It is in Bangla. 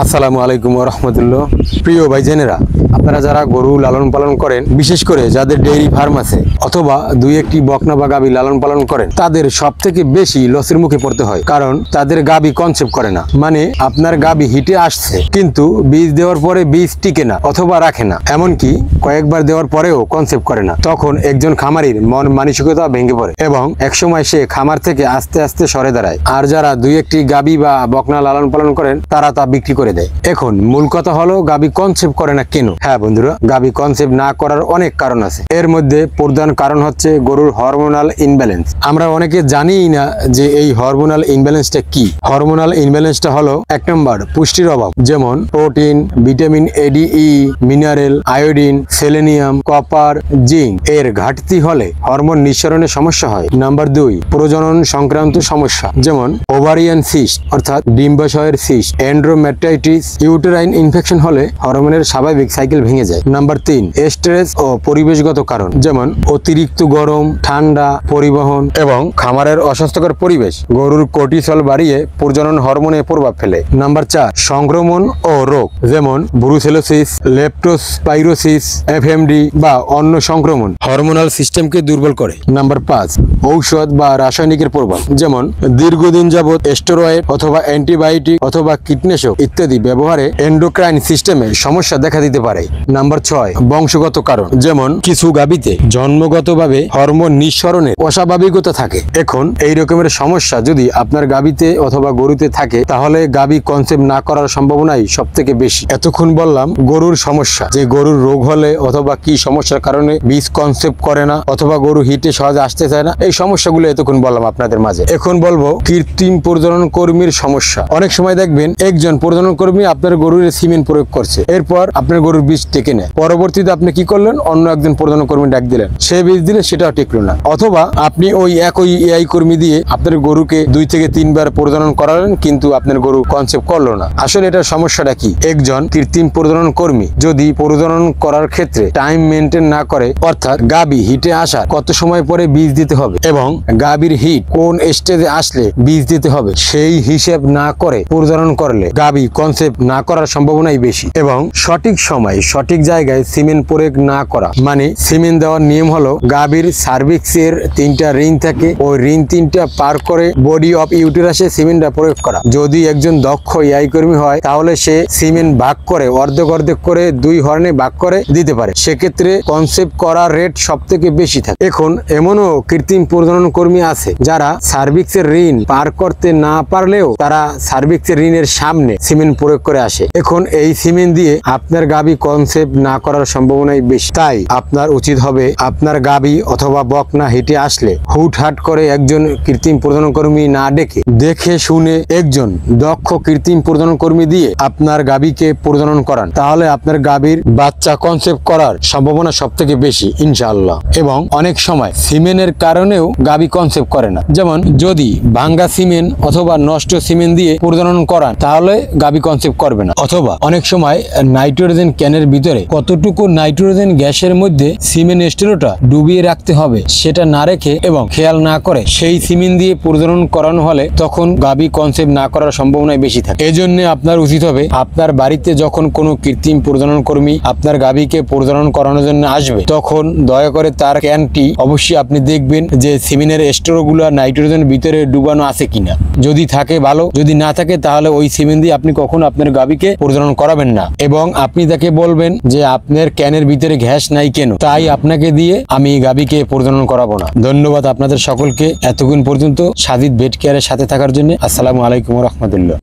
আসসালামু আলাইকুম ওয়া রাহমাতুল্লাহ। প্রিয় ভাইজানেরা, আপনারা যারা গরু লালন পালন করেন, বিশেষ করে যাদের ডেইরি ফার্ম আছে অথবা দুই একটি বকনা বা গাবি লালন পালন করেন, তাদের সব থেকে বেশি লসের মুখে পড়তে হয়। কারণ তাদের গাবি কনসেপ্ট করে না। মানে আপনার গাবি হিটে আসছে কিন্তু বীজ দেওয়ার পরে বীজ টিকে না অথবা রাখে না, এমনকি কয়েকবার দেওয়ার পরেও কনসেপ্ট করে না। তখন একজন খামারির মন মানসিকতা ভেঙে পড়ে এবং একসময় সে খামার থেকে আস্তে আস্তে সরে দাঁড়ায়। আর যারা দুই একটি গাবি বা বকনা লালন পালন করেন, তারা তা বিক্রি করে দেয়। এখন মূল কথা হলো গাবি কনসেপ্ট করে না কেন? হ্যাঁ বন্ধুরা, গাবি কনসেপ্ট না করার অনেক কারণ আছে। এর মধ্যে প্রধান কারণ হচ্ছে গরুর হরমোনাল ইনব্যালেন্স। আমরা অনেকে জানিই না যে এই হরমোনাল ইনব্যালেন্সটা কি। হরমোনাল ইনব্যালেন্সটা হলো 1 নম্বর পুষ্টির অভাব, যেমন protein, vitamin A, D, E, mineral, iodine, selenium, copper, zinc এর ঘাটতি হলে হরমোন নিঃসরণে সমস্যা হয়। নাম্বার 2, প্রজনন সংক্রান্ত সমস্যা, যেমন ওভারিয়ান সিস্ট অর্থাৎ ডিম্বাশয়ের সিস্ট, এন্ড্রোমেট্রাইটিস, ইউটেরাইন ইনফেকশন হলে হরমোনের স্বাভাবিক সাইকেল ভেঙে যায়। নাম্বার 3, স্ট্রেস ও পরিবেশগত কারণ, যেমন অতিরিক্ত গরম, ঠান্ডা, পরিবহন এবং খামারের অস্বাস্থ্যকর পরিবেশ গরুর কর্টিসল বাড়িয়ে প্রজনন হরমোনে প্রভাব ফেলে। নাম্বার 4, সংক্রমণ ও রোগ, যেমন ব্রুসেলোসিস, লেপ্টোস্পাইরোসিস, এফএমডি বা অন্য সংক্রমণ হরমোনাল সিস্টেমকে দুর্বল করে। নাম্বার 5, ঔষধ বা রাসায়নিকের প্রভাব, যেমন দীর্ঘদিন যাবত স্টেরয়েড অথবা অ্যান্টিবায়োটিক অথবা কীটনাশক ইত্যাদি ব্যবহারে এন্ডোক্রাইন সিস্টেমে সমস্যা দেখা দিতে পারে। নাম্বার 6, বংশগত কারণ, যেমন কিছু গাভীতে জন্মগতভাবে হরমোন নিঃসরণের অস্বাভাবিকতা থাকে। এখন এই রকমের সমস্যা যদি আপনার গাভীতে অথবা গরুতে থাকে, তাহলে গাভী কনসেপ্ট না করার সম্ভাবনাই সব থেকে বেশি। এতক্ষণ বললাম গরুর সমস্যা, যে গরুর রোগ হলে অথবা কি সমস্যার কারণে বীজ কনসেপ্ট করে না অথবা গরু হিটে সহজে আসতে চায় না, এই সমস্যাগুলো এতক্ষণ বললাম আপনাদের মাঝে। এখন বলবো কৃত্রিম প্রজনন কর্মীর সমস্যা। অনেক সময় দেখবেন একজন প্রজনন কর্মী আপনার গরুর সিমেন্ট প্রয়োগ করছে, এরপর আপনার গরুর বীজ টেকে নেয়। পরবর্তীতে আপনি কি করলেন? অন্য একজন প্রজনন কর্মী ডাক দিলেন, সে বীজ দিলে সেটাও টিকলো না। অথবা আপনি ওই একই এআই কর্মী দিয়ে আপনার গরুকে 2 থেকে 3 বার প্রজনন করালেন, কিন্তু আপনার গরু কনসেপ্ট করলো না। আসলে এটার সমস্যাটা কি? একজন কৃত্রিম প্রজনন কর্মী যদি প্রজনন করার ক্ষেত্রে টাইম মেনটেন না করে, অর্থাৎ গাভী হিটে আসা কত সময় পরে বীজ দিতে হবে এবং গাভীর হিট কোন স্টেজে আসলে বীজ দিতে হবে, সেই হিসেব না করে প্রজনন করলে গাভী কনসেপ্ট না করার সম্ভাবনাই বেশি। এবং সঠিক সময় সঠিক জায়গায় সিমেন্ট প্রয়োগ না করা, মানে সিমেন্ট দেওয়ার নিয়ম হলো গাভীর সার্ভিক্সের 3টা রিং থাকে, ওই রিং 3টা পার করে বডি অফ ইউটেরাসে সিমেন্টটা প্রয়োগ করা। যদি একজন দক্ষ এআই কর্মী হয়, তাহলে সে সিমেন্ট ভাগ করে অর্ধেক অর্ধেক করে 2 হর্নে ভাগ করে দিতে পারে। সেক্ষেত্রে কনসেপ্ট করার রেট সব থেকে বেশি থাকে। এখন এমনও কৃত্রিম প্রজনন কর্মী আছে যারা সার্ভিক্সের ঋণ পার করতে না পারলেও তারা সার্ভিক্সের ঋণের সামনে সিমেন্ট প্রয়োগ করে আসে। এখন এই সিমেন্ট দিয়ে আপনার গাভী কনসেপ্ট না করার সম্ভাবনাই বেশি। তাই আপনার উচিত হবে আপনার গাভী অথবা বকনা হিটে আসলে হুটহাট করে একজন কৃত্রিম প্রজনন কর্মী না ডেকে দেখে শুনে একজন দক্ষ কৃত্রিম প্রজনন কর্মী দিয়ে আপনার গাভীকে প্রজনন করান, তাহলে আপনার গাভীর বাচ্চা কনসেপ্ট করার সম্ভাবনা সব থেকে বেশি ইনশাআল্লাহ। এবং অনেক সময় সিমেন্টের কারণেও গাভী কনসেপ্ট করে না, যেমন যদি ভাঙ্গা সিমেন্ট অথবা নষ্ট সিমেন্ট দিয়ে প্রজনন করান, তাহলে গাভী কনসেপ্ট করবে না। অথবা অনেক সময় নাইট্রোজেন ক্যানের ভিতরে কতটুকু নাইট্রোজেন গ্যাসের মধ্যে সিমেন্ট স্টেরোটা ডুবিয়ে রাখতে হবে সেটা না রেখে এবং খেয়াল না করে সেই সিমেন্ট দিয়ে প্রজনন করানো হলে তখন গাভী কনসেপ্ট না করার সম্ভাবনাই বেশি থাকে। এজন্য আপনার উচিত হবে আপনার বাড়িতে যখন কোনো কৃত্রিম প্রজনন কর্মী আপনার গাভীকে প্রজনন করানোর জন্য আসবে, তখন দয়া করে তার ক্যানটি অবশ্যই আপনি দেখবেন যে সিমেন্টের স্টেরোগুলো নাইট্রোজেন ভিতরে ডুবানো আছে কিনা। যদি থাকে ভালো, যদি না থাকে তাহলে ওই সিমেন্ট দিয়ে আপনি কখনো আপনার গাভীকে প্রজনন করাবেন না। এবং আপনি তাকে বলবেন যে আপনার ক্যানের ভিতরে গ্যাস নাই কেন, তাই আপনাকে দিয়ে আমি গাভীকে প্রজনন করাবো না। ধন্যবাদ আপনাদের সকলকে এতক্ষণ পর্যন্ত সাজিদ ভেট কেয়ারের সাথে থাকার জন্য। আসসালামু আলাইকুম ওয়া রাহমাতুল্লাহ।